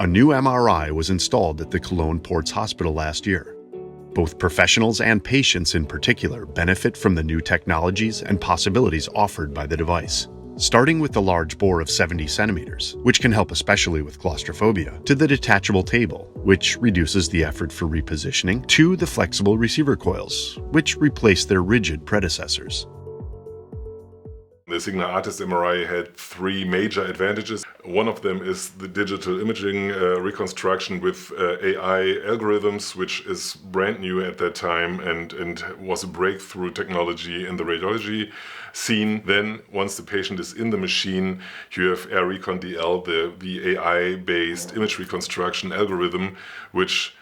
A new MRI was installed at the Cologne-Porz Hospital last year. Both professionals and patients in particular benefit from the new technologies and possibilities offered by the device. Starting with the large bore of 70 centimeters, which can help especially with claustrophobia, to the detachable table, which reduces the effort for repositioning, to the flexible receiver coils, which replace their rigid predecessors. The Signa Artist MRI had three major advantages. One of them is the digital imaging reconstruction with AI algorithms, which is brand new at that time and was a breakthrough technology in the radiology scene. Then, once the patient is in the machine, you have AirRecon DL, the AI-based image reconstruction algorithm, which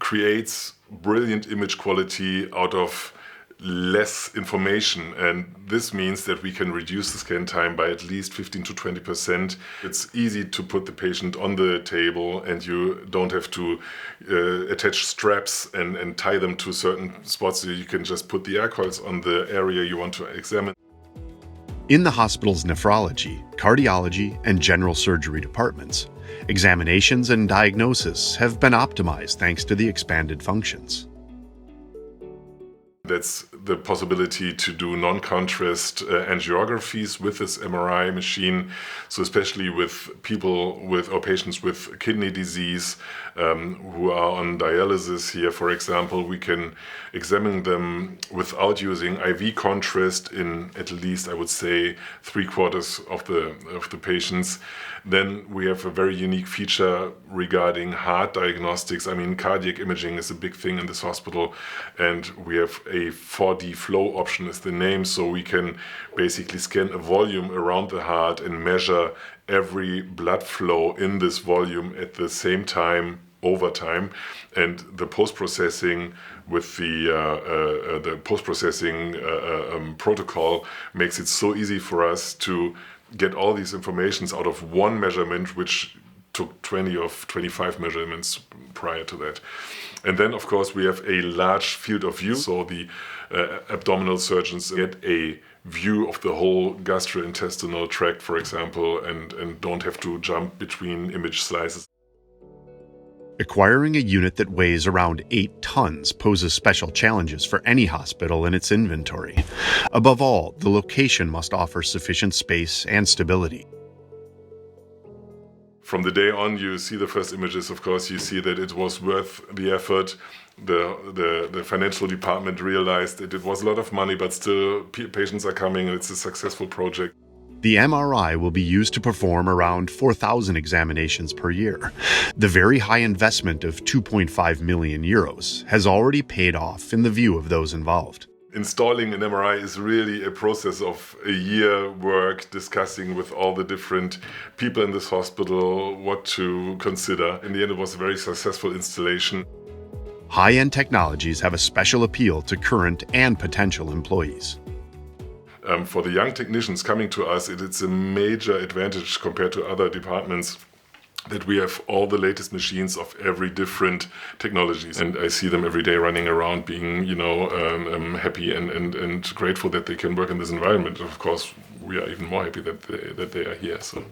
creates brilliant image quality out of less information, and this means that we can reduce the scan time by at least 15 to 20%. It's easy to put the patient on the table and you don't have to attach straps and tie them to certain spots. So you can just put the air coils on the area you want to examine. In the hospital's nephrology, cardiology, and general surgery departments, examinations and diagnosis have been optimized thanks to the expanded functions. That's the possibility to do non-contrast angiographies with this MRI machine. So especially with people or patients with kidney disease who are on dialysis here, for example, we can examine them without using IV contrast in at least, I would say, 3/4 of the patients. Then we have a very unique feature regarding heart diagnostics. I mean, cardiac imaging is a big thing in this hospital, and we have a 4D flow option is the name, so we can basically scan a volume around the heart and measure every blood flow in this volume at the same time over time. And the post-processing with the post-processing protocol makes it so easy for us to get all these informations out of one measurement, which took 20 or 25 measurements prior to that. And then, of course, we have a large field of view, so the abdominal surgeons get a view of the whole gastrointestinal tract, for example, and don't have to jump between image slices. Acquiring a unit that weighs around 8 tons poses special challenges for any hospital in its inventory. Above all, the location must offer sufficient space and stability. From the day on, you see the first images, of course, you see that it was worth the effort. The financial department realized that it was a lot of money, but still patients are coming and it's a successful project. The MRI will be used to perform around 4,000 examinations per year. The very high investment of 2.5 million euros has already paid off in the view of those involved. Installing an MRI is really a process of a year work, discussing with all the different people in this hospital what to consider. In the end, it was a very successful installation. High-end technologies have a special appeal to current and potential employees. For the young technicians coming to us, it's a major advantage compared to other departments that we have all the latest machines of every different technologies. And I see them every day running around being, happy and grateful that they can work in this environment. Of course, we are even more happy that they are here. So.